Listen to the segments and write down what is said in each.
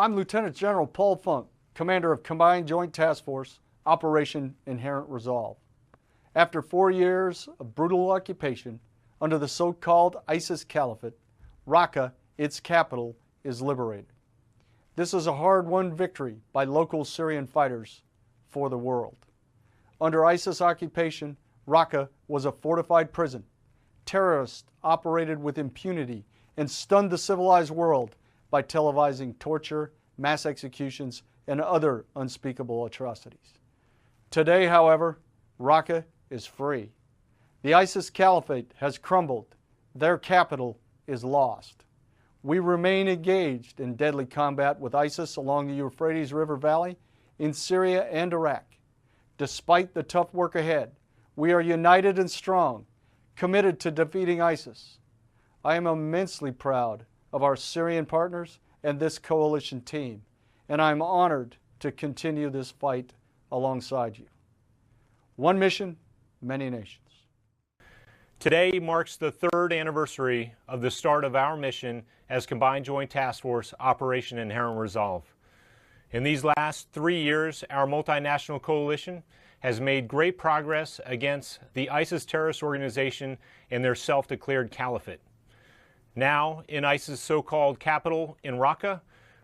I'm Lieutenant General Paul Funk, Commander of Combined Joint Task Force, Operation Inherent Resolve. After 4 years of brutal occupation under the so-called ISIS Caliphate, RAQQA, its capital, is liberated. This is a hard-won victory by local Syrian fighters for the world. Under ISIS occupation, RAQQA was a fortified prison. Terrorists operated with impunity and stunned the civilized world by televising torture, mass executions, and other unspeakable atrocities. Today, however, RAQQA is free. The ISIS Caliphate has crumbled. Their capital is lost. We remain engaged in deadly combat with ISIS along the Euphrates River Valley, in Syria and Iraq. Despite the tough work ahead, we are united and strong, committed to defeating ISIS. I am immensely proud of our Syrian partners and this coalition team, and I'm honored to continue this fight alongside you. One mission, many nations. Today marks the 3rd anniversary of the start of our mission as Combined Joint Task Force Operation Inherent Resolve. In these last 3 years, our multinational coalition has made great progress against the ISIS terrorist organization and their self-declared caliphate. Now, in ISIS' so-called capital in RAQQA,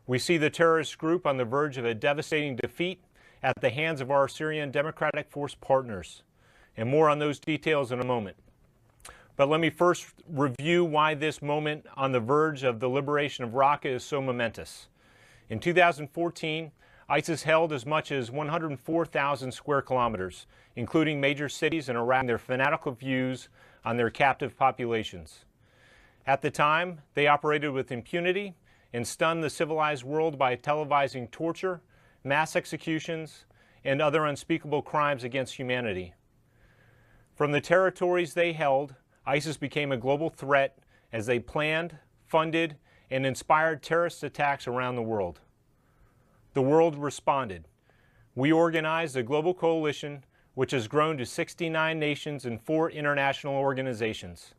we see the terrorist group on the verge of a devastating defeat at the hands of our Syrian Democratic Force partners. And more on those details in a moment. But let me first review why this moment on the verge of the liberation of RAQQA is so momentous. In 2014, ISIS held as much as 104,000 square kilometers, including major cities and around their fanatical views on their captive populations. At the time, they operated with impunity and stunned the civilized world by televising torture, mass executions, and other unspeakable crimes against humanity. From the territories they held, ISIS became a global threat as they planned, funded, and inspired terrorist attacks around the world. The world responded. We organized a global coalition which has grown to 69 nations and 4 international organizations.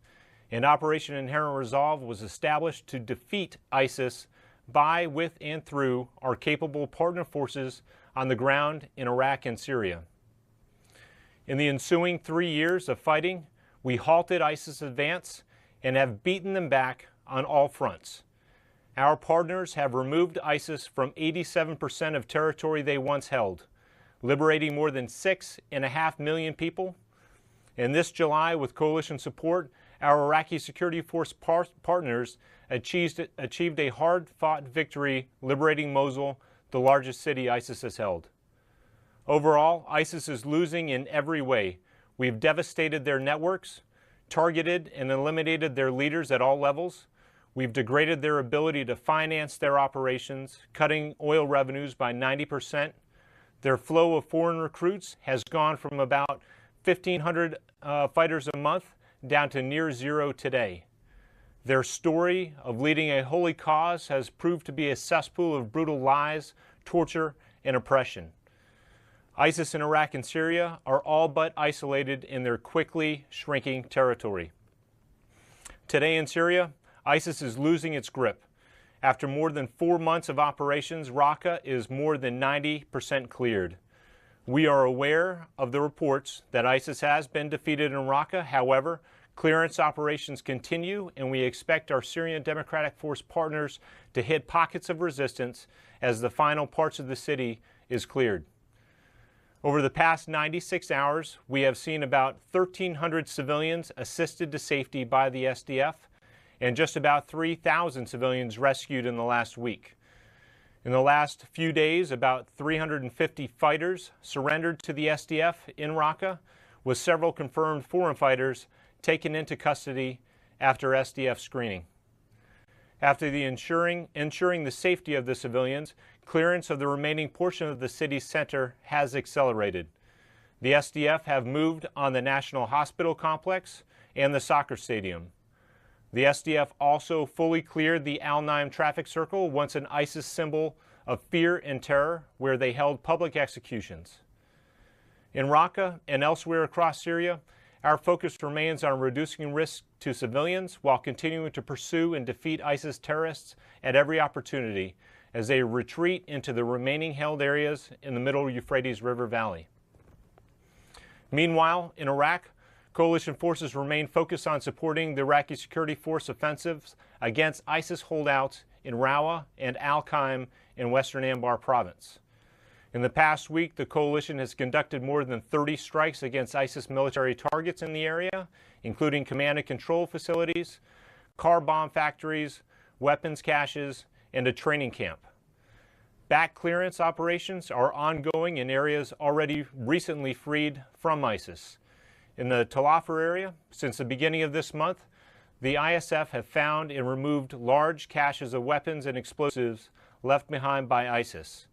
And Operation Inherent Resolve was established to defeat ISIS by, with, and through our capable partner forces on the ground in Iraq and Syria. In the ensuing 3 years of fighting, we halted ISIS' advance and have beaten them back on all fronts. Our partners have removed ISIS from 87% of territory they once held, liberating more than 6.5 million people. And this July, with coalition support, our Iraqi security force partners achieved a hard-fought victory liberating Mosul, the largest city ISIS has held. Overall, ISIS is losing in every way. We've devastated their networks, targeted and eliminated their leaders at all levels. We've degraded their ability to finance their operations, cutting oil revenues by 90%. Their flow of foreign recruits has gone from about 1,500 fighters a month down to near zero today. Their story of leading a holy cause has proved to be a cesspool of brutal lies, torture, and oppression. ISIS in Iraq and Syria are all but isolated in their quickly shrinking territory. Today in Syria, ISIS is losing its grip. After more than 4 months of operations, RAQQA is more than 90% cleared. We are aware of the reports that ISIS has been defeated in RAQQA. However, clearance operations continue, and we expect our Syrian Democratic Force partners to hit pockets of resistance as the final parts of the city is cleared. Over the past 96 hours, we have seen about 1,300 civilians assisted to safety by the SDF and just about 3,000 civilians rescued in the last week. In the last few days, about 350 fighters surrendered to the SDF in RAQQA, with several confirmed foreign fighters taken into custody after SDF screening. After the ensuring the safety of the civilians, clearance of the remaining portion of the city's center has accelerated. The SDF have moved on the National Hospital Complex and the soccer stadium. The SDF also fully cleared the Al-Naim traffic circle, once an ISIS symbol of fear and terror, where they held public executions. In RAQQA and elsewhere across Syria, our focus remains on reducing risk to civilians while continuing to pursue and defeat ISIS terrorists at every opportunity, as they retreat into the remaining held areas in the middle Euphrates River Valley. Meanwhile, in Iraq, coalition forces remain focused on supporting the Iraqi security force offensives against ISIS holdouts in RAQQA and Al-Qaim in western Anbar province. In the past week, the coalition has conducted more than 30 strikes against ISIS military targets in the area, including command and control facilities, car bomb factories, weapons caches, and a training camp. Back clearance operations are ongoing in areas already recently freed from ISIS. In the Tal Afar area, since the beginning of this month, the ISF have found and removed large caches of weapons and explosives left behind by ISIS.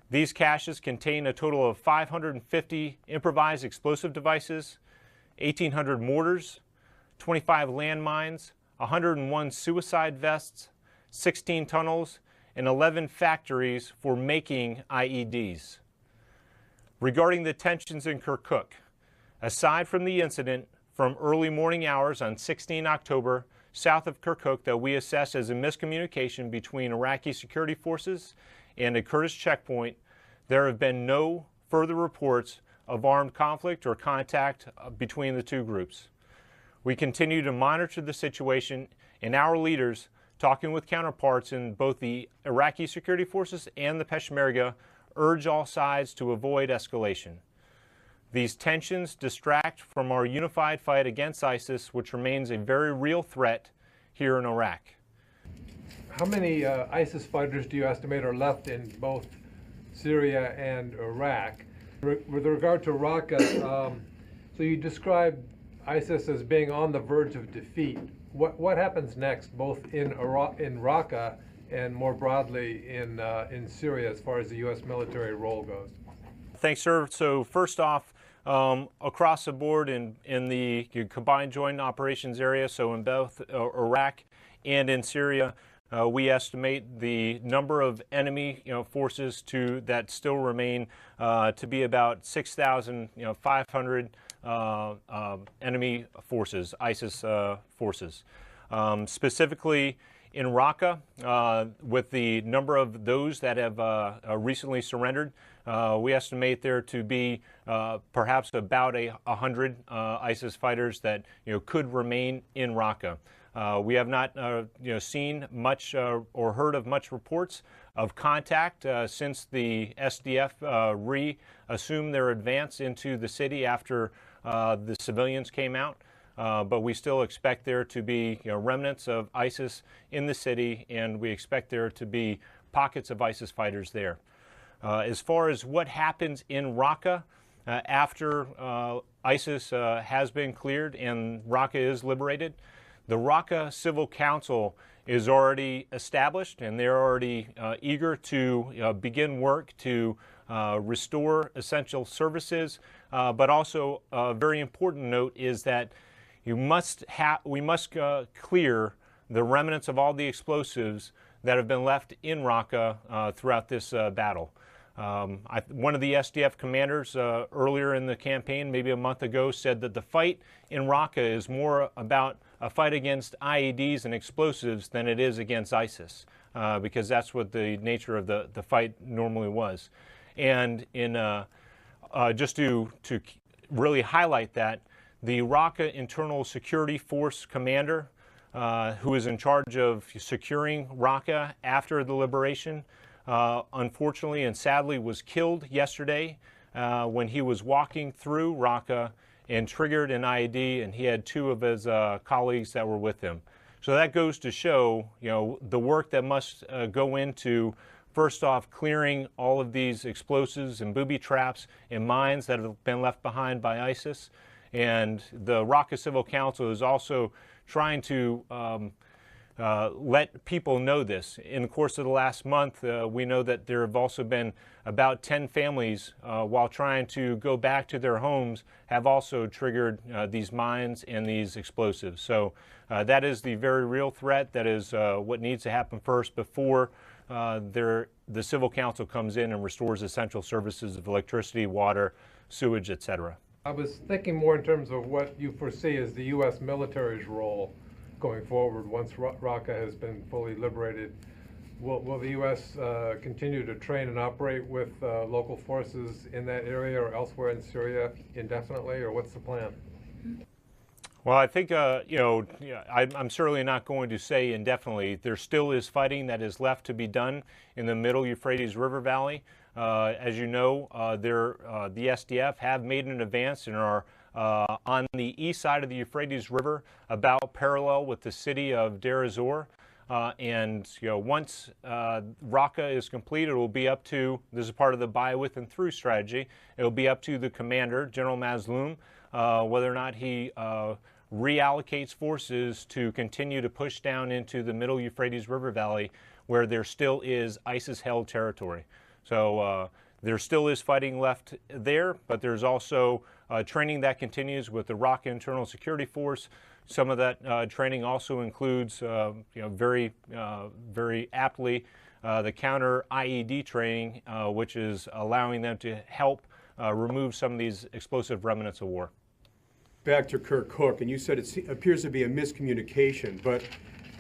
These caches contain a total of 550 improvised explosive devices, 1,800 mortars, 25 landmines, 101 suicide vests, 16 tunnels, and 11 factories for making IEDs. Regarding the tensions in Kirkuk, aside from the incident from early morning hours on 16 October south of Kirkuk that we assess as a miscommunication between Iraqi security forces and a Kurdish checkpoint, there have been no further reports of armed conflict or contact between the two groups. We continue to monitor the situation, and our leaders, talking with counterparts in both the Iraqi security forces and the Peshmerga, urge all sides to avoid escalation. These tensions distract from our unified fight against ISIS, which remains a very real threat here in Iraq. How many ISIS fighters do you estimate are left in both Syria and Iraq? With regard to RAQQA, so you described ISIS as being on the verge of defeat. What happens next, both in RAQQA and more broadly in Syria, as far as the U.S. military role goes? Thanks, sir. So first off, across the board in the combined joint operations area, so in both Iraq and in Syria, we estimate the number of enemy forces that still remain to be about 6,500 enemy forces, ISIS forces. Specifically in RAQQA, with the number of those that have recently surrendered, we estimate there to be perhaps about 100 ISIS fighters that could remain in RAQQA. We have not seen much or heard of much reports of contact since the SDF reassumed their advance into the city after the civilians came out. But we still expect there to be remnants of ISIS in the city, and we expect there to be pockets of ISIS fighters there. As far as what happens in RAQQA after ISIS has been cleared and RAQQA is liberated, the RAQQA Civil Council is already established, and they're already eager to begin work to restore essential services. But also a very important note is that we must clear the remnants of all the explosives that have been left in RAQQA throughout this battle. One of the SDF commanders earlier in the campaign, maybe a month ago, said that the fight in RAQQA is more about a fight against IEDs and explosives than it is against ISIS, because that's what the nature of the fight normally was. And just to really highlight that, the RAQQA Internal Security Force commander, who is in charge of securing RAQQA after the liberation, unfortunately and sadly was killed yesterday when he was walking through RAQQA and triggered an IED, and he had two of his colleagues that were with him. So that goes to show, the work that must go into, first off, clearing all of these explosives and booby traps and mines that have been left behind by ISIS. And the RAQQA Civil Council is also trying to let people know this. In the course of the last month, we know that there have also been about 10 families, while trying to go back to their homes, have also triggered these mines and these explosives. So that is the very real threat. That is what needs to happen first before the Civil Council comes in and restores essential services of electricity, water, sewage, etc. I was thinking more in terms of what you foresee as the U.S. military's role going forward once RAQQA has been fully liberated. Will the U.S. Continue to train and operate with local forces in that area or elsewhere in Syria indefinitely, or what's the plan? Well, I think, I'm certainly not going to say indefinitely. There still is fighting that is left to be done in the middle Euphrates River Valley. As you know, the SDF have made an advance and are on the east side of the Euphrates River, about parallel with the city of Deir ez-Zor. Once RAQQA is complete, it will be up to, this is part of the by, with, and through strategy, it will be up to the commander, General Mazloum, whether or not he reallocates forces to continue to push down into the middle Euphrates River Valley, where there still is ISIS-held territory. So there still is fighting left there, but there's also training that continues with the RAQQA Internal Security Force. Some of that training also includes, very aptly, the counter IED training, which is allowing them to help remove some of these explosive remnants of war. Back to Kirkuk, and you said it appears to be a miscommunication, but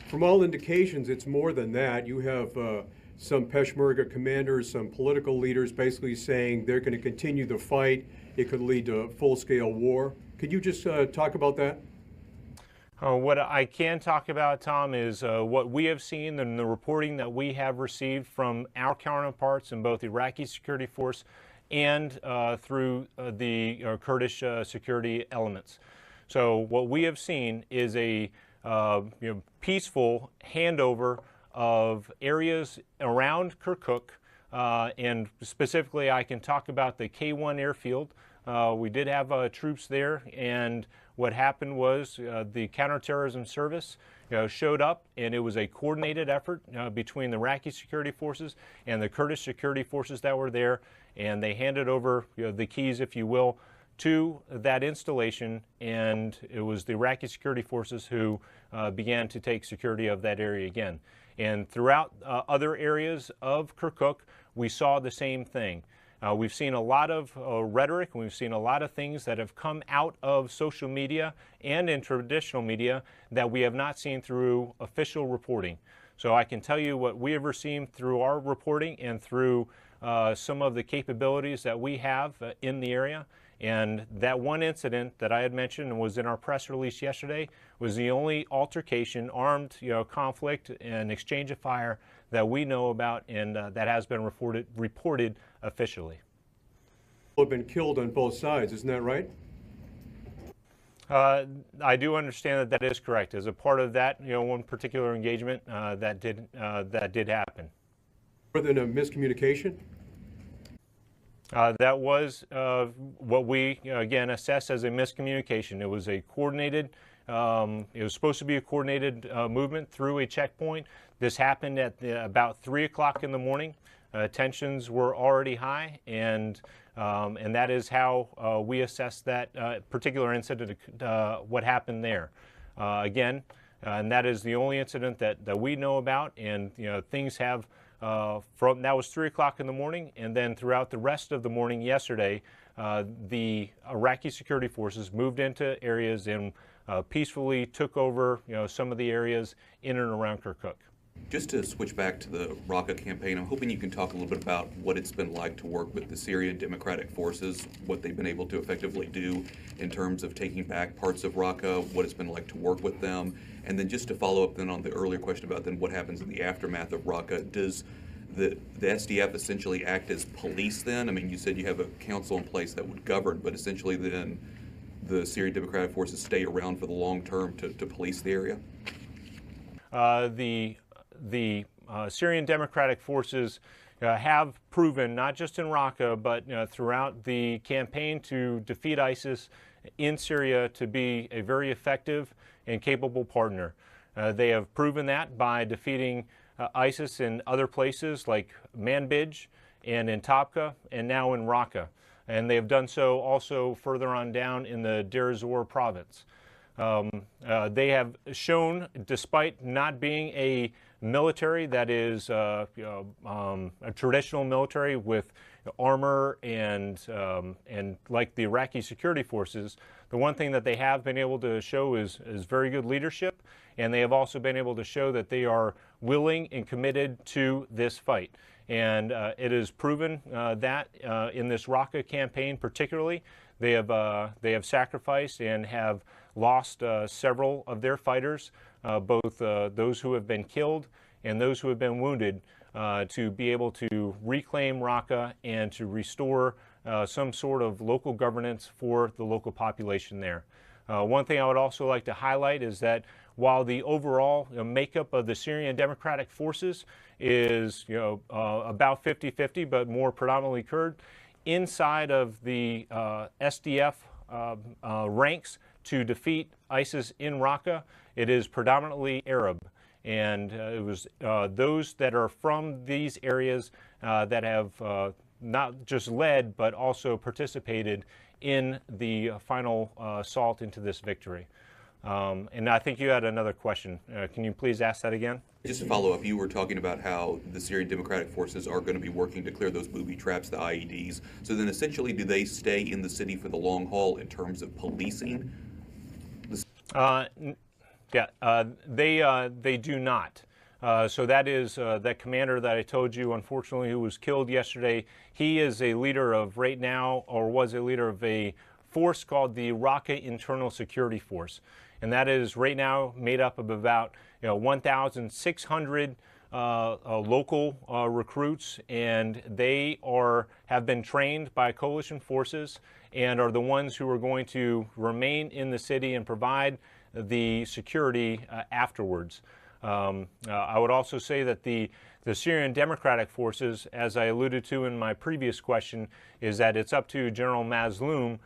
from all indications, it's more than that. You have some Peshmerga commanders, some political leaders basically saying they're going to continue the fight. It could lead to full-scale war. Could you just talk about that? What I can talk about, Tom, is what we have seen and the reporting that we have received from our counterparts in both the Iraqi security force and through the Kurdish security elements. So what we have seen is a peaceful handover of areas around Kirkuk, and specifically I can talk about the K1 airfield. We did have troops there, and what happened was the counterterrorism service showed up, and it was a coordinated effort between the Iraqi security forces and the Kurdish security forces that were there, and they handed over the keys, if you will, to that installation, and it was the Iraqi security forces who began to take security of that area again. And throughout other areas of Kirkuk, we saw the same thing. We've seen a lot of rhetoric, and we've seen a lot of things that have come out of social media and in traditional media that we have not seen through official reporting. So I can tell you what we have received through our reporting and through some of the capabilities that we have in the area. And that one incident that I had mentioned and was in our press release yesterday was the only altercation, armed conflict and exchange of fire that we know about, and that has been reported officially. People have been killed on both sides, isn't that right? I do understand that that is correct. As a part of that, one particular engagement that did happen. More than a miscommunication? That was what we, again, assess as a miscommunication. It was a coordinated, it was supposed to be a coordinated movement through a checkpoint. This happened at about 3 o'clock in the morning. Tensions were already high, and that is how we assess that particular incident, what happened there. Again, and that is the only incident that we know about, and things have that was 3 o'clock in the morning, and then throughout the rest of the morning yesterday, the Iraqi security forces moved into areas and peacefully took over some of the areas in and around Kirkuk. Just to switch back to the RAQQA campaign, I'm hoping you can talk a little bit about what it's been like to work with the Syrian Democratic Forces, what they've been able to effectively do in terms of taking back parts of RAQQA, what it's been like to work with them, and then just to follow up then on the earlier question about then what happens in the aftermath of RAQQA. Does the SDF essentially act as police then? I mean, you said you have a council in place that would govern, but essentially then the Syrian Democratic Forces stay around for the long term to police the area? The Syrian Democratic Forces have proven, not just in RAQQA, but throughout the campaign to defeat ISIS in Syria, to be a very effective and capable partner. They have proven that by defeating ISIS in other places like Manbij and in Tabqa and now in RAQQA. And they have done so also further on down in the Deir ez-Zor province. They have shown, despite not being a military that is a traditional military with armor and like the Iraqi security forces, the one thing that they have been able to show is very good leadership, and they have also been able to show that they are willing and committed to this fight. And it is proven that in this RAQQA campaign particularly, they have sacrificed and have lost several of their fighters, both those who have been killed and those who have been wounded, to be able to reclaim RAQQA and to restore some sort of local governance for the local population there. One thing I would also like to highlight is that while the overall makeup of the Syrian Democratic Forces is about 50-50, but more predominantly Kurd, inside of the SDF ranks to defeat ISIS in RAQQA, it is predominantly Arab. And it was those that are from these areas that have not just led, but also participated in the final assault into this victory. And I think you had another question. Can you please ask that again? Just to follow up, you were talking about how the Syrian Democratic Forces are going to be working to clear those booby traps, the IEDs. So then essentially, do they stay in the city for the long haul in terms of policing? They do not. So that is that commander that I told you, unfortunately, who was killed yesterday. He is a leader of right now, or was a leader of a force called the RAQQA Internal Security Force. And that is right now made up of about 1,600 local recruits, and they have been trained by coalition forces and are the ones who are going to remain in the city and provide the security afterwards. I would also say that the Syrian Democratic Forces, as I alluded to in my previous question, is that it's up to General Mazloum,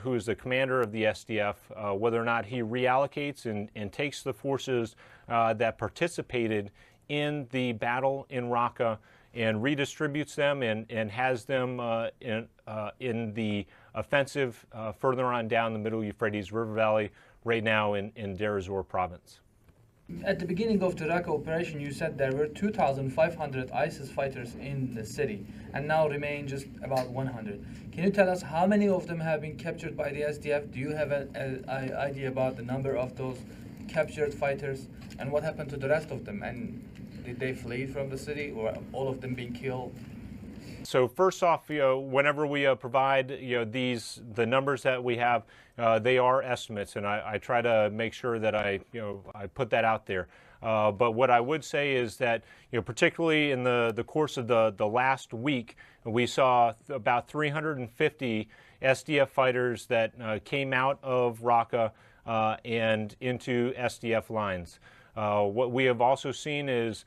who is the commander of the SDF, whether or not he reallocates and takes the forces that participated in the battle in RAQQA and redistributes them and has them in the offensive further on down the Middle Euphrates River Valley, right now in Deir ez-Zor province. At the beginning of the RAQQA operation, you said there were 2,500 ISIS fighters in the city, and now remain just about 100. Can you tell us how many of them have been captured by the SDF? Do you have an idea about the number of those captured fighters, and what happened to the rest of them? And did they flee from the city, or all of them being killed? So first off, whenever we provide the numbers that we have, they are estimates, and I try to make sure that I put that out there. But what I would say is that particularly in the course of the last week, we saw about 350 SDF fighters that came out of RAQQA and into SDF lines. What we have also seen is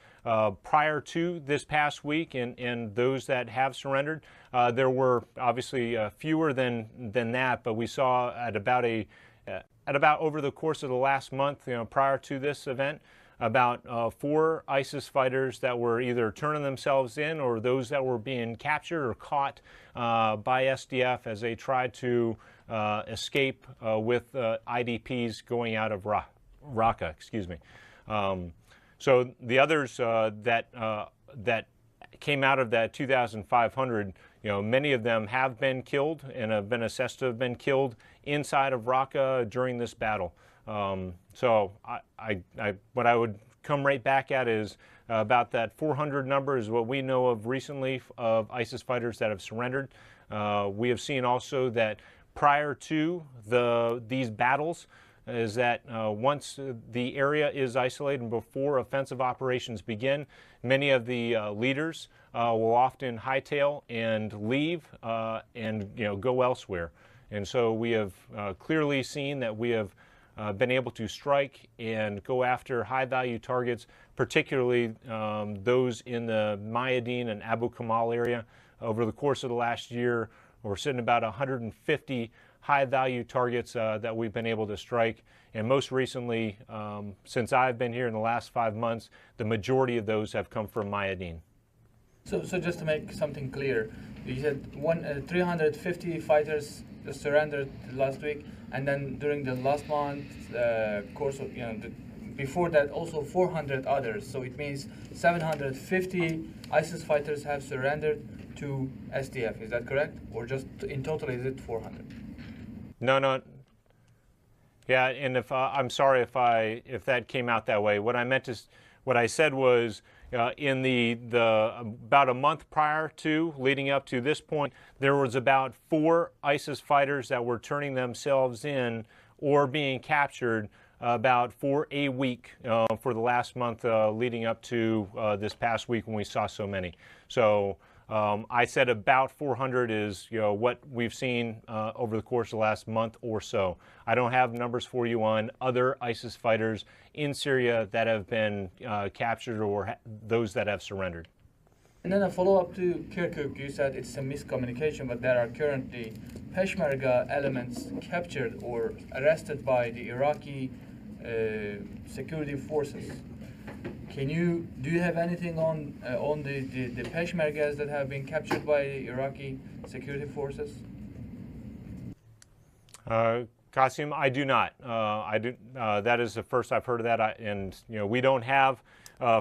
prior to this past week and those that have surrendered, there were obviously fewer than that, but we saw at about over the course of the last month, prior to this event, about 4 ISIS fighters that were either turning themselves in or those that were being captured or caught by SDF as they tried to escape with IDPs going out of RAQQA, excuse me. So the others that came out of that 2,500, many of them have been killed and have been assessed to have been killed inside of RAQQA during this battle. So what I would come right back at is about that 400 number is what we know of recently of ISIS fighters that have surrendered. We have seen also that prior to these battles, is that once the area is isolated and before offensive operations begin, many of the leaders will often hightail and leave and go elsewhere. And so we have clearly seen that we have been able to strike and go after high-value targets, particularly those in the Mayadeen and Abu Kamal area. Over the course of the last year, we're sitting about 150 high-value targets that we've been able to strike. And most recently, since I've been here in the last 5 months, the majority of those have come from Mayadeen. So just to make something clear, you said 350 fighters surrendered last week, and then during the last month, course of before that, also 400 others. So it means 750 ISIS fighters have surrendered. to SDF. Is that correct? Or just in total, is it 400? No. Yeah, and I'm sorry if that came out that way. What I said was in the about a month prior to leading up to this point, there was about 4 ISIS fighters that were turning themselves in or being captured about for a week for the last month leading up to this past week when we saw so many. So I said about 400 is what we've seen over the course of the last month or so. I don't have numbers for you on other ISIS fighters in Syria that have been captured or those that have surrendered. And then a follow-up to Kirkuk, you said it's a miscommunication, but there are currently Peshmerga elements captured or arrested by the Iraqi security forces. Do you have anything on the Peshmergas that have been captured by the Iraqi security forces? Qasim, I do not. That is the first I've heard of that, and we don't have.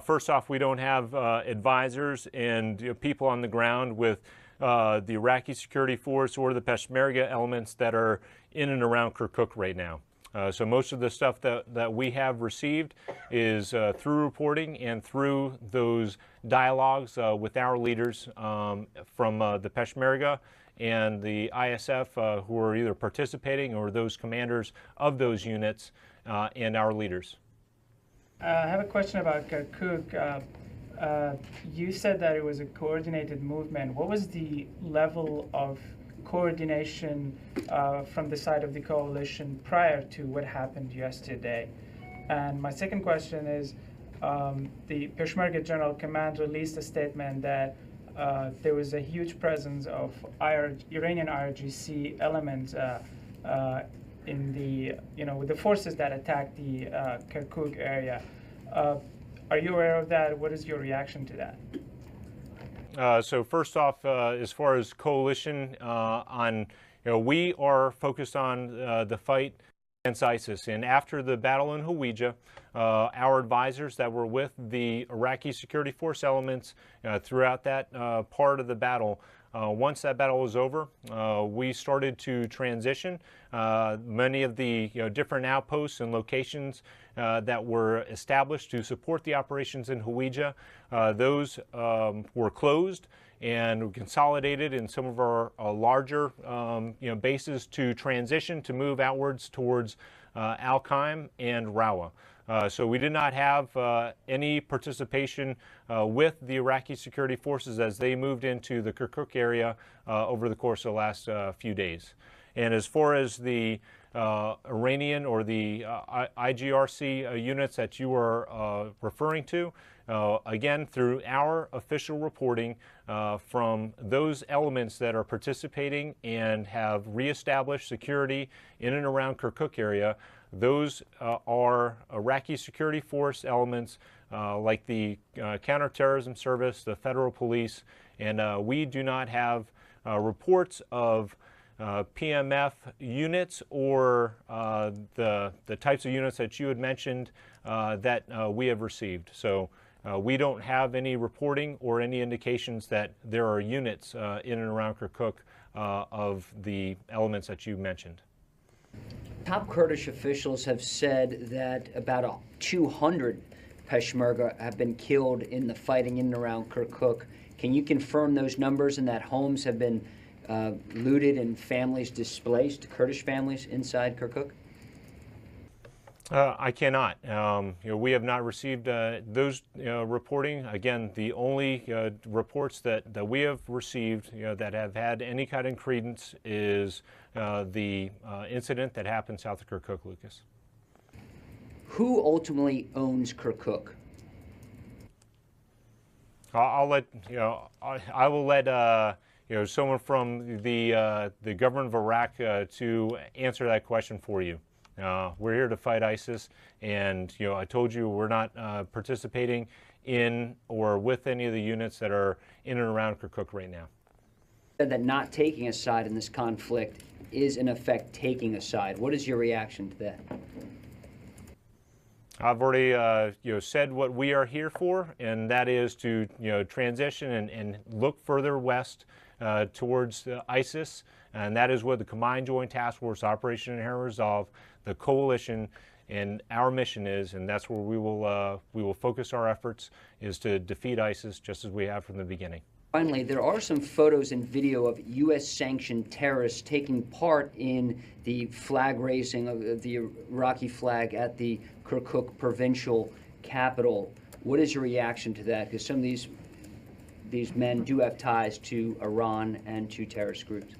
First off, we don't have advisors and people on the ground with the Iraqi security force or the Peshmerga elements that are in and around Kirkuk right now. So most of the stuff that we have received is through reporting and through those dialogues with our leaders from the Peshmerga and the ISF who are either participating or those commanders of those units and our leaders. I have a question about Kirkuk. You said that it was a coordinated movement. What was the level of coordination from the side of the coalition prior to what happened yesterday? And my second question is, the Peshmerga General Command released a statement that there was a huge presence of Iranian IRGC elements in the, with the forces that attacked the Kirkuk area. Are you aware of that? What is your reaction to that? So first off, as far as coalition, we are focused on the fight against ISIS. And after the battle in Hawija, our advisors that were with the Iraqi security force elements throughout that part of the battle, once that battle was over, we started to transition. Many of the different outposts and locations that were established to support the operations in Hawija, those were closed and consolidated in some of our larger bases to transition to move outwards towards Al-Qaim and RAQQA. So we did not have any participation with the Iraqi security forces as they moved into the Kirkuk area over the course of the last few days. And as far as the Iranian or the IGRC units that you are referring to, again, through our official reporting from those elements that are participating and have reestablished security in and around Kirkuk area, those are Iraqi security force elements like the Counterterrorism Service, the Federal Police, and we do not have reports of PMF units or the types of units that you had mentioned that we have received. So we don't have any reporting or any indications that there are units in and around Kirkuk of the elements that you mentioned. Top Kurdish officials have said that about 200 Peshmerga have been killed in the fighting in and around Kirkuk. Can you confirm those numbers and that homes have been looted and families displaced, Kurdish families inside Kirkuk? I cannot. We have not received those reporting. Again, the only reports that we have received that have had any kind of credence is the incident that happened south of Kirkuk, Lucas. Who ultimately owns Kirkuk? I'll let I will let someone from the government of Iraq to answer that question for you. We're here to fight ISIS, and I told you we're not participating in or with any of the units that are in and around Kirkuk right now. That not taking a side in this conflict is in effect taking a side. What is your reaction to that? I've already said what we are here for, and that is to transition and look further west towards ISIS, and that is what the Combined Joint Task Force Operation Inherent Resolve, the coalition, and our mission is, and that's where we will focus our efforts, is to defeat ISIS just as we have from the beginning. Finally, there are some photos and video of U.S.-sanctioned terrorists taking part in the flag raising of the Iraqi flag at the Kirkuk provincial capital. What is your reaction to that? Because some of these men do have ties to Iran and to terrorist groups.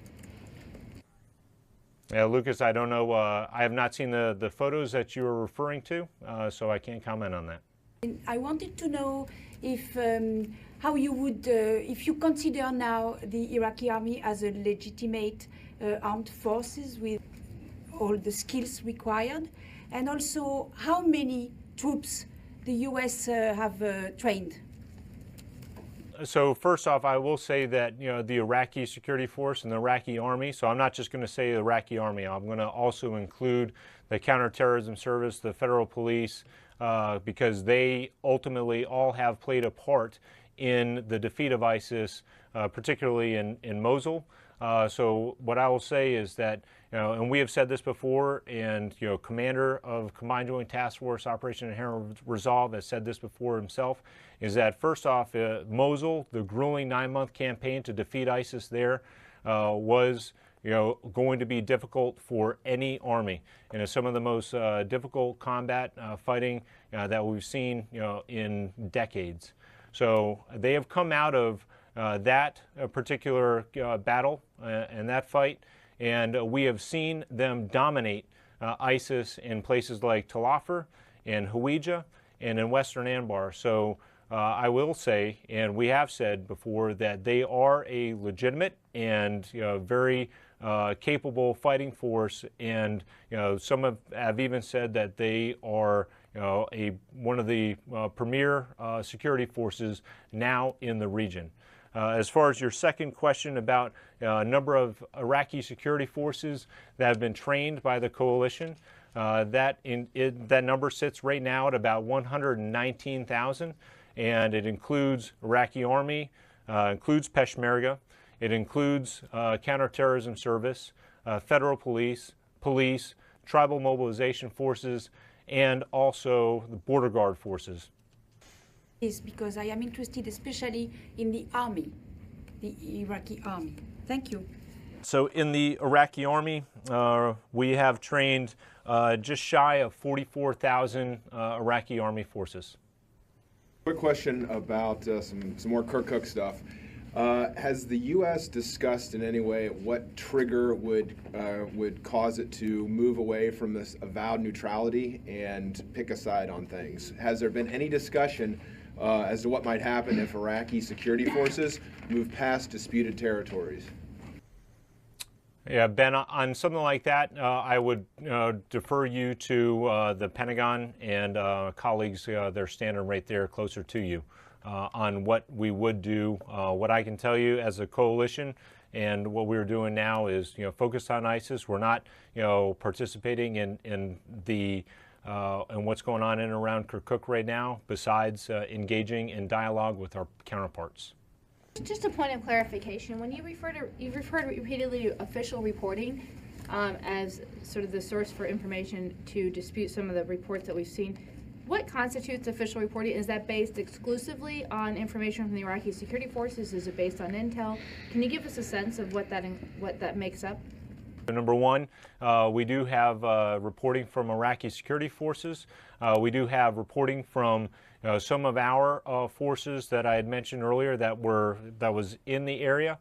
Yeah, Lucas, I don't know. I have not seen the photos that you are referring to, so I can't comment on that. I wanted to know if how you would, if you consider now the Iraqi army as a legitimate armed forces with all the skills required, and also how many troops the U.S. have trained. So first off, I will say that the Iraqi security force and the Iraqi army. So I'm not just going to say the Iraqi army. I'm going to also include the counterterrorism service, the federal police, because they ultimately all have played a part in the defeat of ISIS, particularly in Mosul. So what I will say is that, and we have said this before, and Commander of Combined Joint Task Force Operation Inherent Resolve has said this before himself, is that first off, Mosul, the grueling 9-month campaign to defeat ISIS there, was going to be difficult for any army, and it's some of the most difficult combat fighting that we've seen in decades. So they have come out of that particular battle and that fight, and we have seen them dominate ISIS in places like Tal Afar and Hawija and in Western Anbar. So I will say, and we have said before, that they are a legitimate and very capable fighting force, and some have even said that they are one of the premier security forces now in the region. As far as your second question about a number of Iraqi security forces that have been trained by the coalition, that number sits right now at about 119,000, and it includes Iraqi army, includes Peshmerga, it includes counterterrorism service, federal police, tribal mobilization forces, and also the border guard forces. Is because I am interested especially in the army, the Iraqi army. Thank you. So in the Iraqi army, we have trained just shy of 44,000 Iraqi army forces. Quick question about some more Kirkuk stuff. Has the U.S. discussed in any way what trigger would cause it to move away from this avowed neutrality and pick a side on things? Has there been any discussion as to what might happen if Iraqi security forces move past disputed territories? Yeah, Ben, on something like that, I would defer you to the Pentagon and colleagues. They're standing right there closer to you on what we would do. What I can tell you as a coalition and what we're doing now is focused on ISIS. We're not participating in what's going on in and around Kirkuk right now, besides engaging in dialogue with our counterparts. Just a point of clarification, when you've referred repeatedly to official reporting as sort of the source for information to dispute some of the reports that we've seen, what constitutes official reporting? Is that based exclusively on information from the Iraqi security forces? Is it based on intel? Can you give us a sense of what that makes up? Number one, we do have reporting from Iraqi security forces. We do have reporting from some of our forces that I had mentioned earlier that was in the area.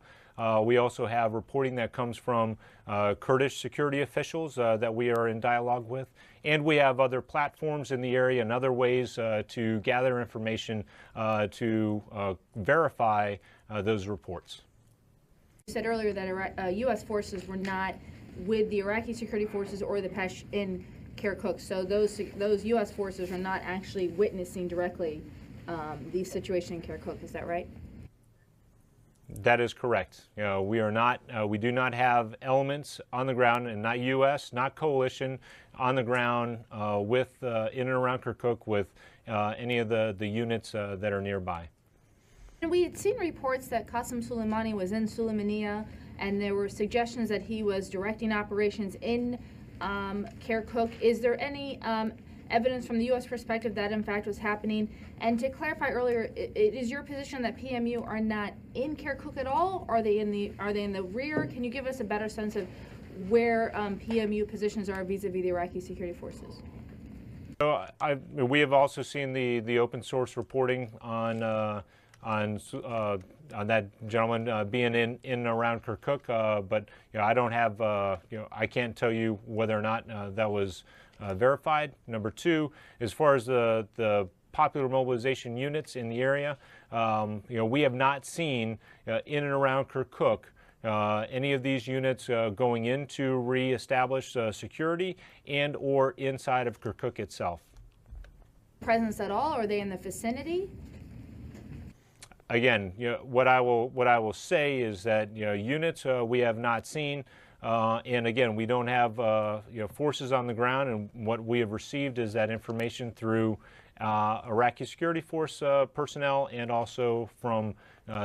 We also have reporting that comes from Kurdish security officials that we are in dialogue with, and we have other platforms in the area and other ways to gather information to verify those reports. You said earlier that U.S. forces were not with the Iraqi security forces or the Pesh in Kirkuk, so those U.S. forces are not actually witnessing directly the situation in Kirkuk. Is that right? That is correct. We are not. We do not have elements on the ground, and not U.S., not coalition on the ground with in and around Kirkuk with any of the units that are nearby. And we had seen reports that Qasem Soleimani was in Sulaymaniyah, and there were suggestions that he was directing operations in Kirkuk. Is there any evidence from the U.S. perspective that in fact was happening? And to clarify earlier, it is your position that PMU are not in Kirkuk at all? Are they in the rear? Can you give us a better sense of where PMU positions are vis-a-vis the Iraqi security forces? So we have also seen the open source reporting on that gentleman being in and around Kirkuk, but I don't have I can't tell you whether or not that was verified. Number two, as far as the popular mobilization units in the area, we have not seen in and around Kirkuk any of these units going in to reestablish security and or inside of Kirkuk itself. Presence at all? Are they in the vicinity? Again, what I will say is that units we have not seen, and again, we don't have forces on the ground, and what we have received is that information through Iraqi security force personnel and also from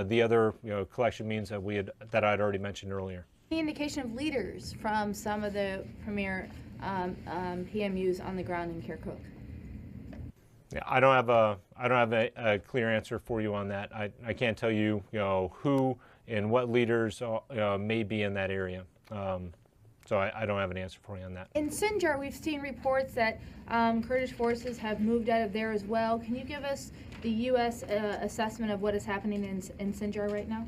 the other collection means that I'd already mentioned earlier. Any indication of leaders from some of the premier PMUs on the ground in Kirkuk? Yeah, I don't have a clear answer for you on that. I can't tell you who and what leaders may be in that area. So I don't have an answer for you on that. In Sinjar, we've seen reports that Kurdish forces have moved out of there as well. Can you give us the U.S. assessment of what is happening in Sinjar right now?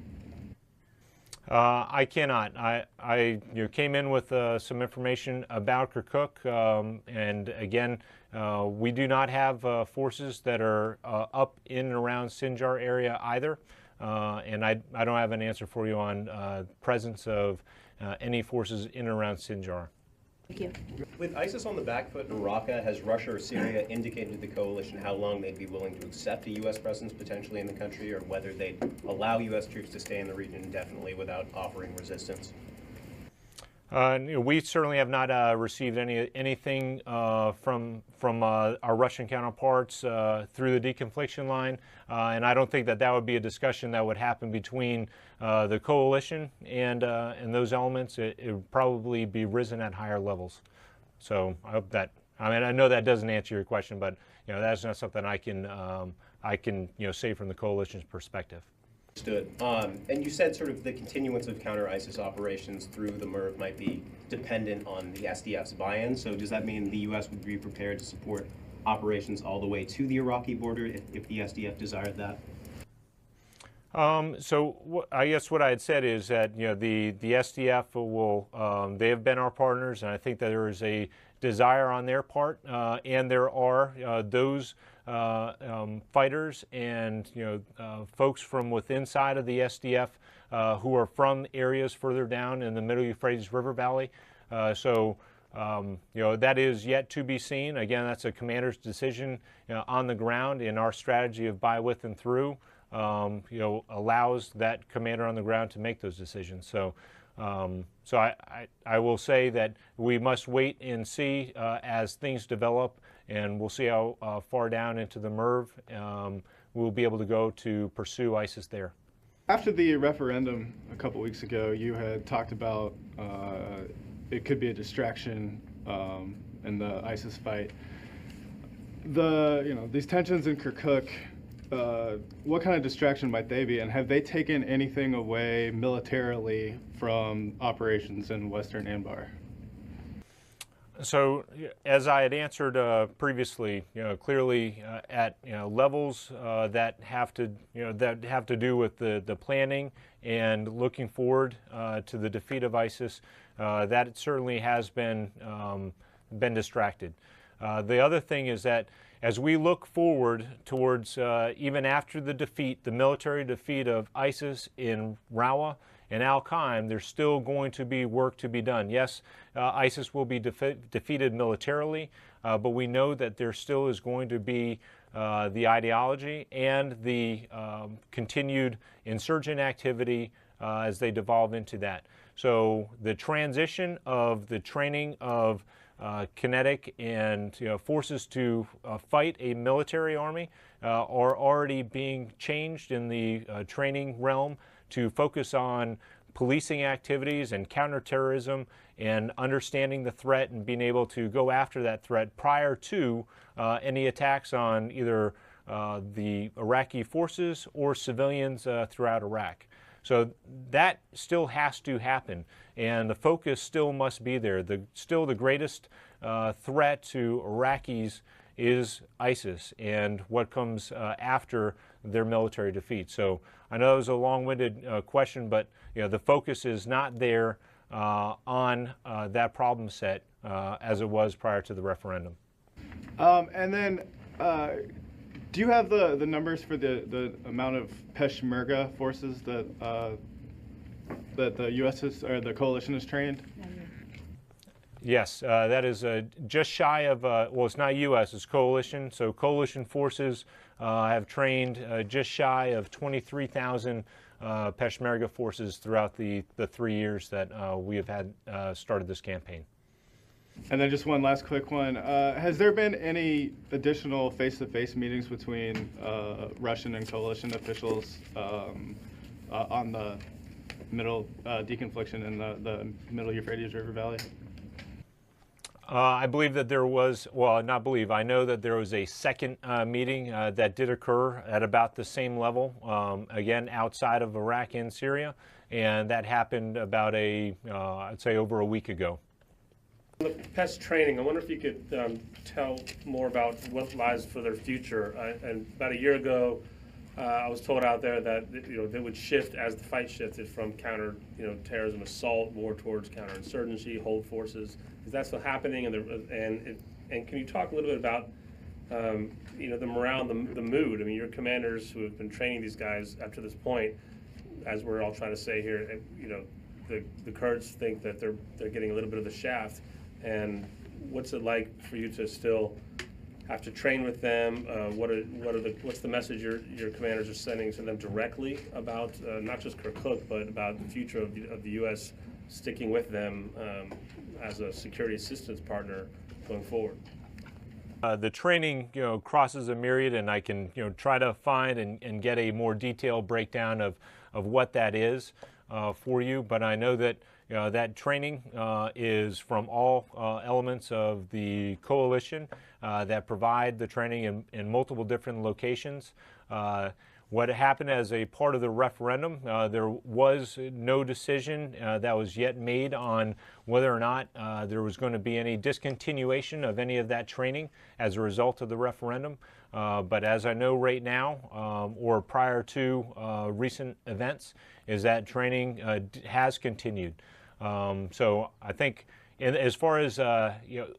I cannot. I came in with some information about Kirkuk, and again, we do not have forces that are up in and around Sinjar area either, and I don't have an answer for you on presence of any forces in and around Sinjar. Thank you. With ISIS on the back foot in RAQQA, has Russia or Syria indicated to the coalition how long they'd be willing to accept a U.S. presence potentially in the country, or whether they'd allow U.S. troops to stay in the region indefinitely without offering resistance? We certainly have not received anything from our Russian counterparts through the deconfliction line, and I don't think that would be a discussion that would happen between the coalition and those elements. It would probably be risen at higher levels. So I hope that. I know that doesn't answer your question, but that's not something I can say from the coalition's perspective. Understood. And you said sort of the continuance of counter-ISIS operations through the MIRV might be dependent on the SDF's buy-in. So does that mean the U.S. would be prepared to support operations all the way to the Iraqi border if the SDF desired that? I guess what I had said is that the SDF will they have been our partners, and I think that there is a desire on their part, and there are those fighters and folks from within side of the SDF who are from areas further down in the Middle Euphrates River Valley. That is yet to be seen. Again, that's a commander's decision on the ground, and our strategy of by, with, and through allows that commander on the ground to make those decisions. So I will say that we must wait and see as things develop, and we'll see how far down into the MIRV we'll be able to go to pursue ISIS there. After the referendum a couple weeks ago, you had talked about it could be a distraction in the ISIS fight. These tensions in Kirkuk, what kind of distraction might they be, and have they taken anything away militarily from operations in Western Anbar? So, as I had answered previously, clearly at levels that have to do with the planning and looking forward to the defeat of ISIS, that certainly has been distracted. The other thing is that as we look forward towards even after the defeat, the military defeat of ISIS in RAQQA and Al-Qaim, there's still going to be work to be done. Yes, ISIS will be defeated militarily, but we know that there still is going to be the ideology and the continued insurgent activity as they devolve into that. So the transition of the training of kinetic and forces to fight a military army are already being changed in the training realm to focus on policing activities and counterterrorism and understanding the threat and being able to go after that threat prior to any attacks on either the Iraqi forces or civilians throughout Iraq. So that still has to happen, and the focus still must be there. Still the greatest threat to Iraqis is ISIS and what comes after their military defeat. So I know it was a long-winded question, but the focus is not there on that problem set as it was prior to the referendum. And then, do you have the numbers for the amount of Peshmerga forces that that the U.S. or the coalition has trained? Yes, that is just shy of, well, it's not U.S., it's coalition. So coalition forces have trained just shy of 23,000 Peshmerga forces throughout the 3 years that we have had started this campaign. And then just one last quick one. Has there been any additional face-to-face meetings between Russian and coalition officials on the middle deconfliction in the middle Euphrates River Valley? I believe that there was, well, not believe, I know that there was a second meeting that did occur at about the same level, again, outside of Iraq and Syria, and that happened about I'd say over a week ago. The PES training, I wonder if you could tell more about what lies for their future. And about a year ago, I was told out there that they would shift as the fight shifted from counter terrorism assault more towards counterinsurgency, hold forces. Is that still happening? And can you talk a little bit about the morale, the mood? I mean, your commanders who have been training these guys up to this point, as we're all trying to say here, the Kurds think that they're getting a little bit of the shaft. And what's it like for you to still have to train with them? What's the message your commanders are sending to them directly about not just Kirkuk, but about the future of the U.S. sticking with them as a security assistance partner going forward? The training, crosses a myriad, and I can, try to find and get a more detailed breakdown of what that is for you. But I know that that training is from all elements of the coalition that provide the training in multiple different locations. What happened as a part of the referendum, there was no decision that was yet made on whether or not there was going to be any discontinuation of any of that training as a result of the referendum. But as I know right now, or prior to recent events, is that training has continued. So I think as far as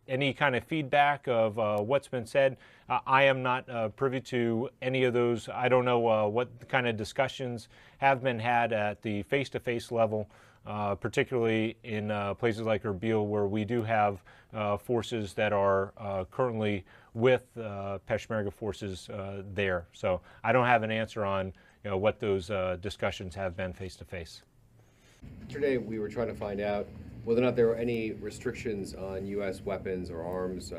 any kind of feedback of what's been said, I am not privy to any of those. I don't know what kind of discussions have been had at the face-to-face level, particularly in places like Erbil, where we do have forces that are currently with Peshmerga forces there. So I don't have an answer on what those discussions have been face-to-face. Yesterday, we were trying to find out whether or not there were any restrictions on U.S. weapons or arms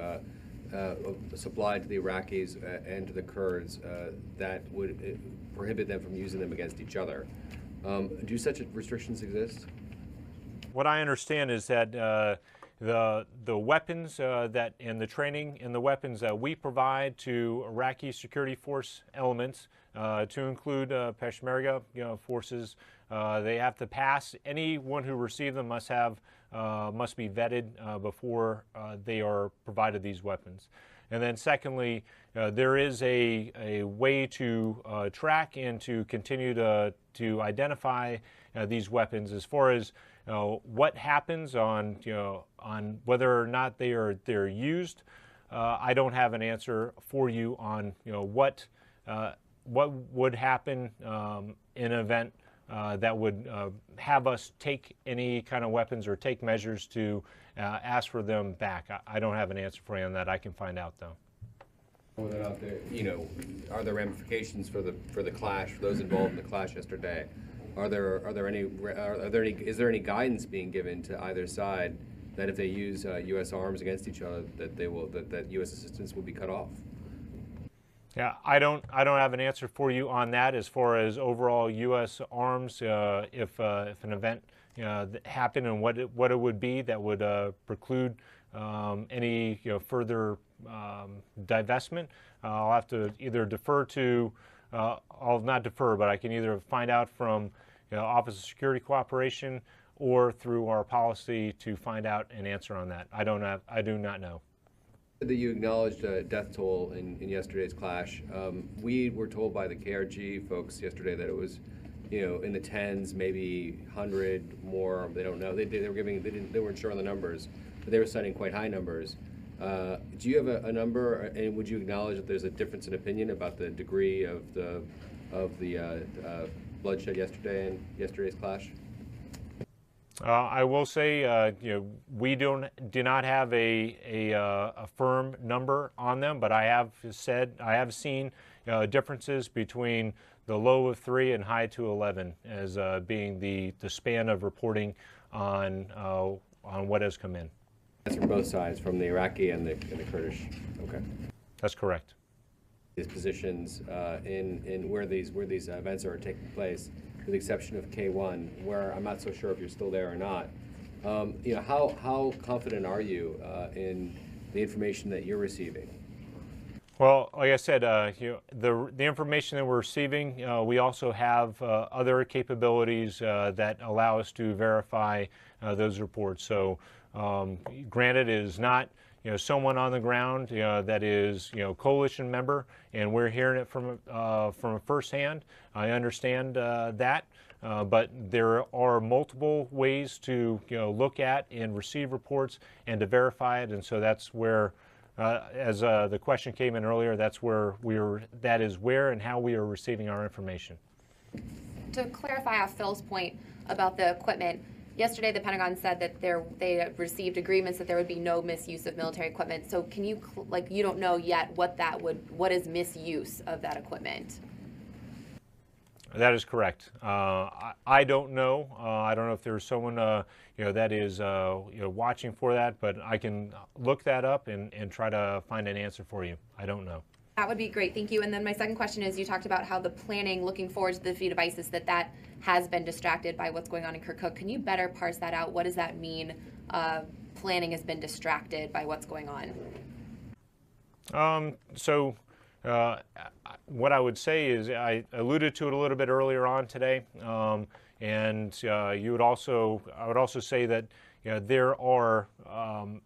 supplied to the Iraqis and to the Kurds that would prohibit them from using them against each other. Do such restrictions exist? What I understand is that the weapons that and the training and the weapons that we provide to Iraqi security force elements, to include Peshmerga forces, they have to pass. Anyone who receives them must be vetted before they are provided these weapons. And then secondly, there is a way to track and to continue to identify these weapons as far as what happens on on whether or not they're used. I don't have an answer for you on what would happen in an event that would have us take any kind of weapons or take measures to ask for them back. I don't have an answer for you on that. I can find out though. Whether or not there, are there ramifications for the clash, for those involved in the clash yesterday? Is there any guidance being given to either side that if they use U.S. arms against each other, that U.S. assistance will be cut off? Yeah, I don't have an answer for you on that as far as overall U.S. arms. If an event happened and what it would be that would preclude any further divestment, I'll have to either defer to. I'll not defer, but I can either find out from Office of Security Cooperation or through our policy to find out an answer on that. I do not know. That you acknowledged a death toll in yesterday's clash. We were told by the KRG folks yesterday that it was, in the tens, maybe 100 more. They don't know. They weren't sure on the numbers, but they were citing quite high numbers. Do you have a number, and would you acknowledge that there's a difference in opinion about the degree of the bloodshed yesterday and yesterday's clash? I will say, we do not have a firm number on them, but I have seen differences between the low of 3 and high to 11 as being the span of reporting on what has come in. That's from both sides, from the Iraqi and the Kurdish. Okay. That's correct. These positions in where these events are taking place, with the exception of K1, where I'm not so sure if you're still there or not. How confident are you in the information that you're receiving? Well, like I said, the information that we're receiving, we also have other capabilities that allow us to verify those reports. So, granted, it is not someone on the ground that is coalition member, and we're hearing it from firsthand. I understand that, but there are multiple ways to look at and receive reports and to verify it, and so that's where. As the question came in earlier, that is where and how we are receiving our information. To clarify off Phil's point about the equipment, yesterday the Pentagon said that they received agreements that there would be no misuse of military equipment. So can you, you don't know yet what is misuse of that equipment? That is correct. I don't know. I don't know if there's someone that is watching for that, but I can look that up and try to find an answer for you. I don't know. That would be great. Thank you. And then my second question is, you talked about how the planning looking forward to the defeat of ISIS, that has been distracted by what's going on in Kirkuk. Can you better parse that out? What does that mean? Planning has been distracted by what's going on. What I would say is, I alluded to it a little bit earlier on today, and I would also say that there are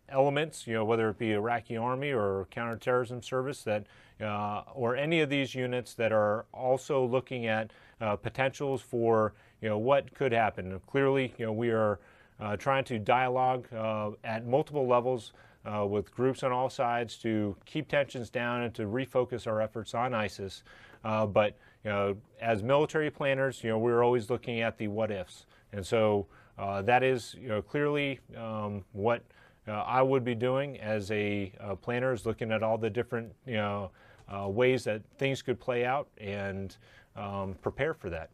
elements, whether it be Iraqi Army or counterterrorism service, that or any of these units that are also looking at potentials for what could happen. Clearly, we are trying to dialogue at multiple levels with groups on all sides to keep tensions down and to refocus our efforts on ISIS. But as military planners, we're always looking at the what ifs, and so that is clearly what I would be doing as a planner, is looking at all the different ways that things could play out and prepare for that.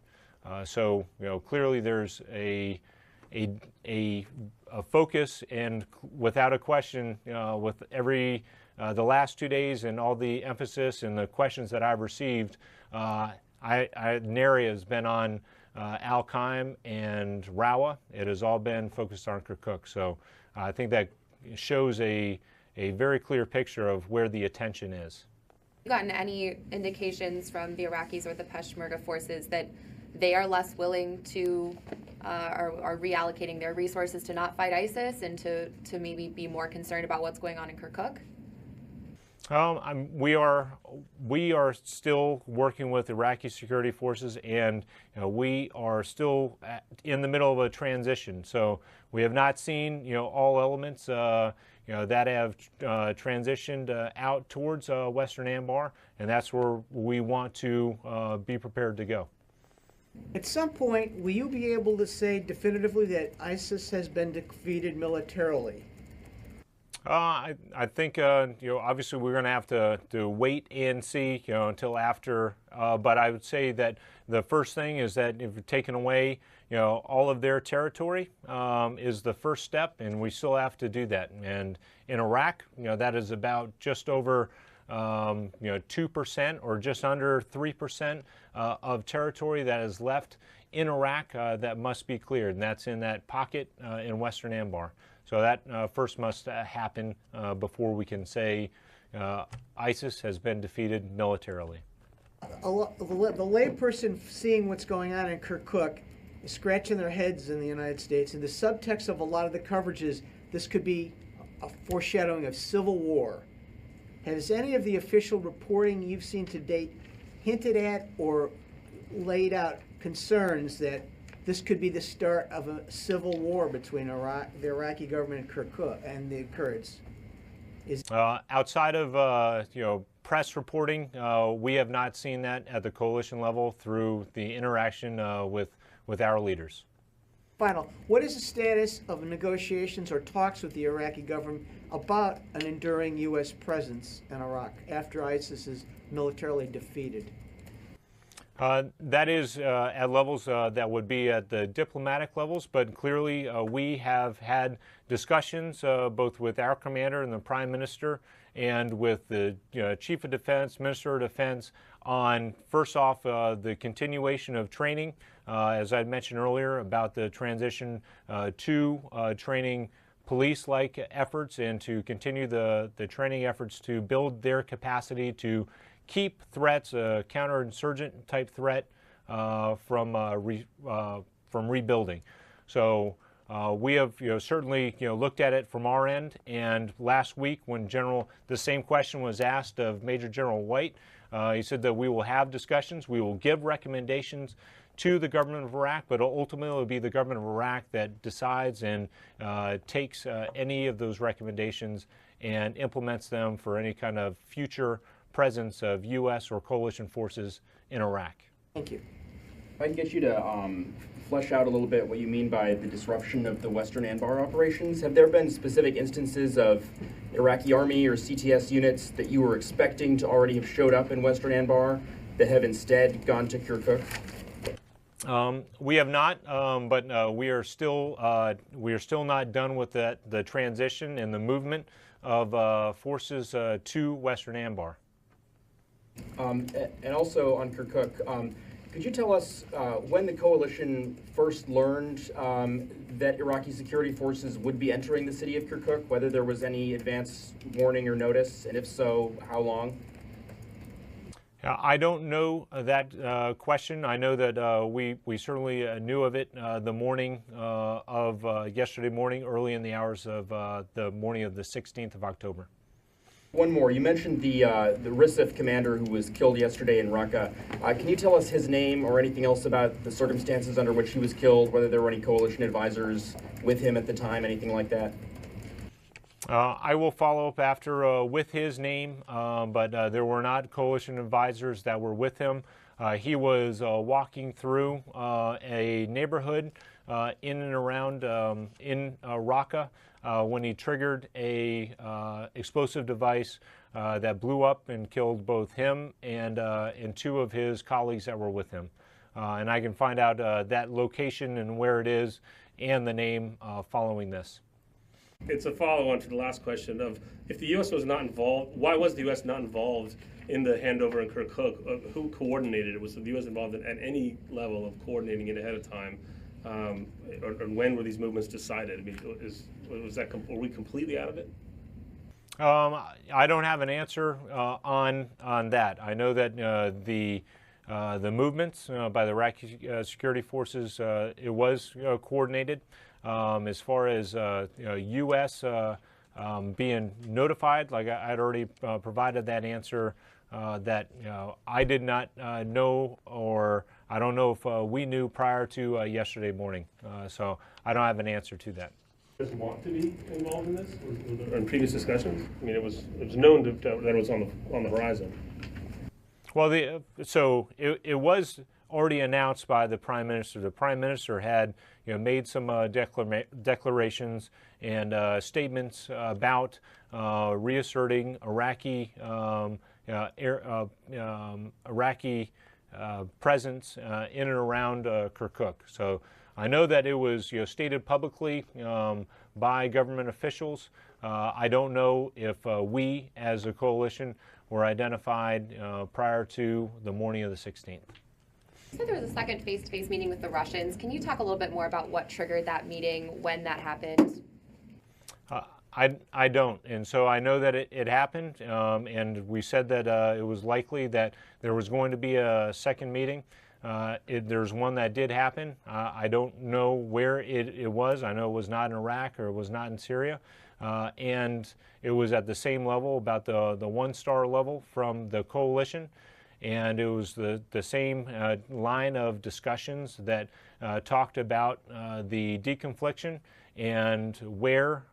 So clearly there's a focus, and without a question, with every the last 2 days and all the emphasis and the questions that I've received, NARA has been on Al-Qaim and RAQQA. It has all been focused on Kirkuk. So I think that shows a very clear picture of where the attention is. Have you gotten any indications from the Iraqis or the Peshmerga forces that they are less willing to, are reallocating their resources to not fight ISIS and to maybe be more concerned about what's going on in Kirkuk? We are still working with Iraqi security forces, and we are still in the middle of a transition. So we have not seen all elements that have transitioned out towards Western Anbar, and that's where we want to be prepared to go. At some point, will you be able to say definitively that ISIS has been defeated militarily? I think obviously we're going to have to wait and see until after. But I would say that the first thing is that if you're taking away all of their territory is the first step, and we still have to do that. And in Iraq, that is about just over 2% or just under 3% of territory that is left in Iraq that must be cleared, and that's in that pocket in Western Anbar. So that first must happen before we can say ISIS has been defeated militarily. The layperson seeing what's going on in Kirkuk is scratching their heads in the United States, and the subtext of a lot of the coverage is this could be a foreshadowing of civil war. Has any of the official reporting you've seen to date hinted at or laid out concerns that this could be the start of a civil war between the Iraqi government and Kirkuk and the Kurds? Outside of press reporting, we have not seen that at the coalition level through the interaction with our leaders. Final, what is the status of negotiations or talks with the Iraqi government about an enduring U.S. presence in Iraq after ISIS is militarily defeated? That is at levels that would be at the diplomatic levels, but clearly we have had discussions both with our commander and the Prime Minister and with the Chief of Defense, Minister of Defense on, first off, the continuation of training, as I mentioned earlier, about the transition to training police-like efforts and to continue the training efforts to build their capacity to keep threats, counterinsurgent type threat, from rebuilding. So we have certainly looked at it from our end. And last week, when the same question was asked of Major General White, he said that we will have discussions, we will give recommendations to the government of Iraq, but ultimately it will be the government of Iraq that decides and takes any of those recommendations and implements them for any kind of future presence of U.S. or coalition forces in Iraq. Thank you. If I can get you to flesh out a little bit what you mean by the disruption of the Western Anbar operations. Have there been specific instances of Iraqi Army or CTS units that you were expecting to already have showed up in Western Anbar that have instead gone to Kirkuk? We have not, but we are still not done with the transition and the movement of forces to Western Anbar. And also on Kirkuk, could you tell us when the coalition first learned that Iraqi security forces would be entering the city of Kirkuk, whether there was any advance warning or notice, and if so, how long? I don't know that question. I know that we certainly knew of it the morning of yesterday morning, early in the hours of the morning of the 16th of October. One more. You mentioned the RISF commander who was killed yesterday in RAQQA. Can you tell us his name or anything else about the circumstances under which he was killed, whether there were any coalition advisors with him at the time, anything like that? I will follow up after with his name, but there were not coalition advisors that were with him. He was walking through a neighborhood in and around in RAQQA when he triggered a explosive device that blew up and killed both him and two of his colleagues that were with him. And I can find out that location and where it is and the name following this. It's a follow-on to the last question of if the U.S. was not involved, why was the U.S. not involved in the handover in Kirkuk? Who coordinated it? Was the U.S. involved at any level of coordinating it ahead of time? Or when were these movements decided? I mean, were we completely out of it? I don't have an answer on that. I know that the movements by the Iraqi security forces, it was coordinated. As far as U.S. Being notified, like I'd already provided that answer, that I did not know, or I don't know if we knew prior to yesterday morning. So I don't have an answer to that. Does want to be involved in this, or in previous discussions? I mean, it was known that it was on the horizon. Well, so it was already announced by the Prime Minister. The Prime Minister had made some declarations and statements about reasserting Iraqi Iraqi presence in and around Kirkuk. So I know that it was stated publicly by government officials. I don't know if we as a coalition were identified prior to the morning of the 16th. You said there was a second face-to-face meeting with the Russians. Can you talk a little bit more about what triggered that meeting, when that happened? I don't, and so I know that it happened, and we said that it was likely that there was going to be a second meeting. There's one that did happen. I don't know where it was. I know it was not in Iraq or it was not in Syria, and it was at the same level, about the one-star level from the coalition, and it was the same line of discussions that talked about the deconfliction and where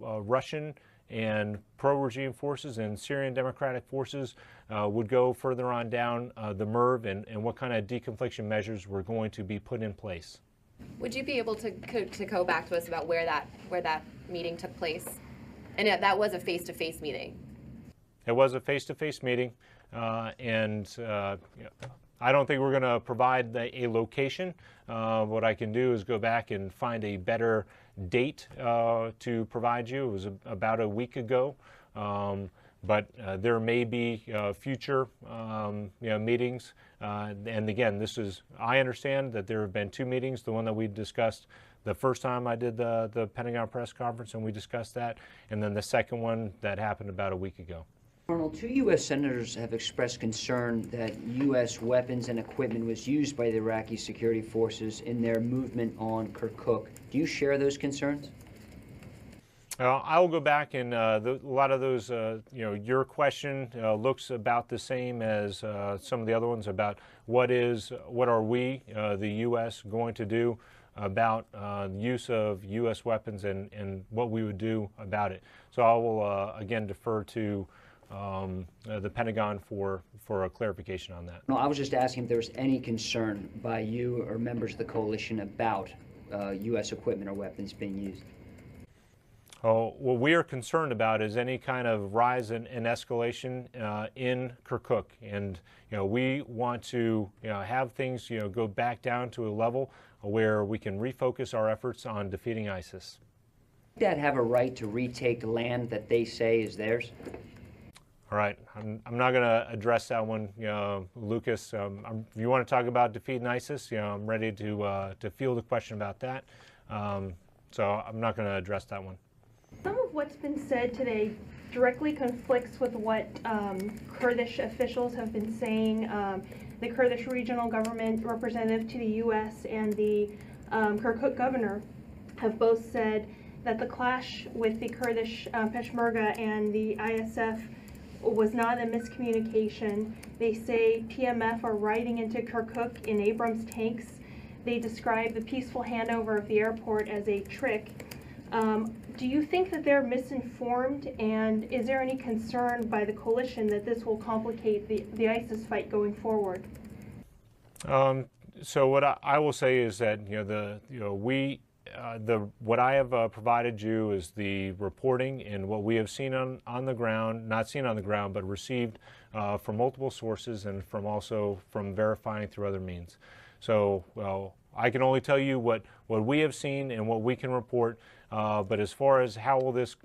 Russian and pro-regime forces and Syrian Democratic forces would go further on down the MERV, and what kind of deconfliction measures were going to be put in place. Would you be able to go back to us about where that meeting took place? And that was a face-to-face meeting. It was a face-to-face meeting, and I don't think we're going to provide a location. What I can do is go back and find a better date to provide you. It was about a week ago, but there may be future meetings. And again, I understand that there have been two meetings. The one that we discussed the first time I did the Pentagon press conference, and we discussed that, and then the second one that happened about a week ago. Colonel, two U.S. senators have expressed concern that U.S. weapons and equipment was used by the Iraqi security forces in their movement on Kirkuk. Do you share those concerns? I will go back, and a lot of those, your question looks about the same as some of the other ones about what are we, the U.S., going to do about the use of U.S. weapons and what we would do about it. So I will again defer to the Pentagon for a clarification on that. No, I was just asking if there was any concern by you or members of the coalition about U.S. equipment or weapons being used. Oh, what we are concerned about is any kind of rise in escalation in Kirkuk, and we want to have things go back down to a level where we can refocus our efforts on defeating ISIS. Does that have a right to retake land that they say is theirs? All right, I'm not going to address that one, Lucas. If you want to talk about defeating ISIS, I'm ready to field a question about that. So I'm not going to address that one. Some of what's been said today directly conflicts with what Kurdish officials have been saying. The Kurdish regional government representative to the U.S. and the Kirkuk governor have both said that the clash with the Kurdish Peshmerga and the ISF was not a miscommunication. They say PMF are riding into Kirkuk in Abrams tanks. They describe the peaceful handover of the airport as a trick. Do you think that they're misinformed, and is there any concern by the coalition that this will complicate the ISIS fight going forward? So what I will say is that what I have provided you is the reporting and what we have seen on the ground, not seen on the ground, but received from multiple sources and from verifying through other means. So I can only tell you what we have seen and what we can report, but as far as how will this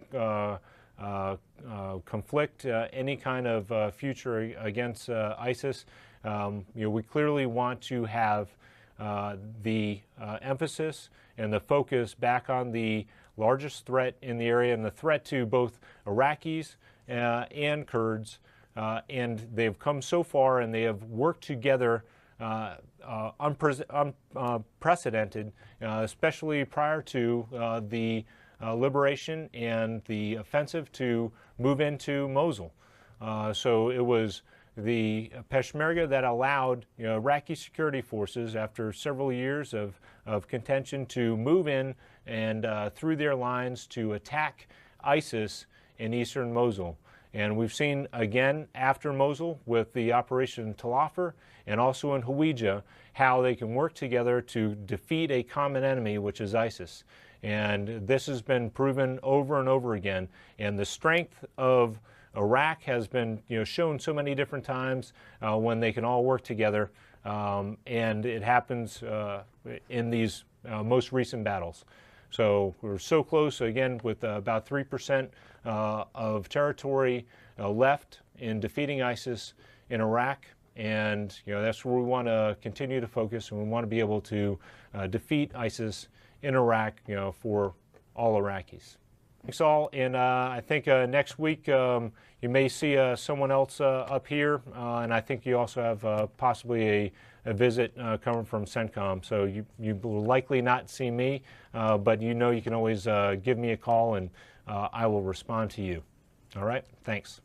conflict any kind of future against ISIS, we clearly want to have the emphasis and the focus back on the largest threat in the area and the threat to both Iraqis and Kurds. And they've come so far, and they have worked together unprecedented, especially prior to the liberation and the offensive to move into Mosul. So it was the Peshmerga that allowed Iraqi security forces, after several years of contention, to move in and through their lines to attack ISIS in eastern Mosul. And we've seen again after Mosul with the Operation Tal Afar and also in Hawija how they can work together to defeat a common enemy, which is ISIS. And this has been proven over and over again. And the strength of Iraq has been shown so many different times when they can all work together. And it happens in these most recent battles. So we're so close, again, with about 3% of territory left in defeating ISIS in Iraq. And that's where we want to continue to focus, and we want to be able to defeat ISIS in Iraq, for all Iraqis. Thanks all, and I think next week you may see someone else up here, and I think you also have possibly a visit coming from CENTCOM. So you will likely not see me, but you can always give me a call, and I will respond to you. All right, thanks.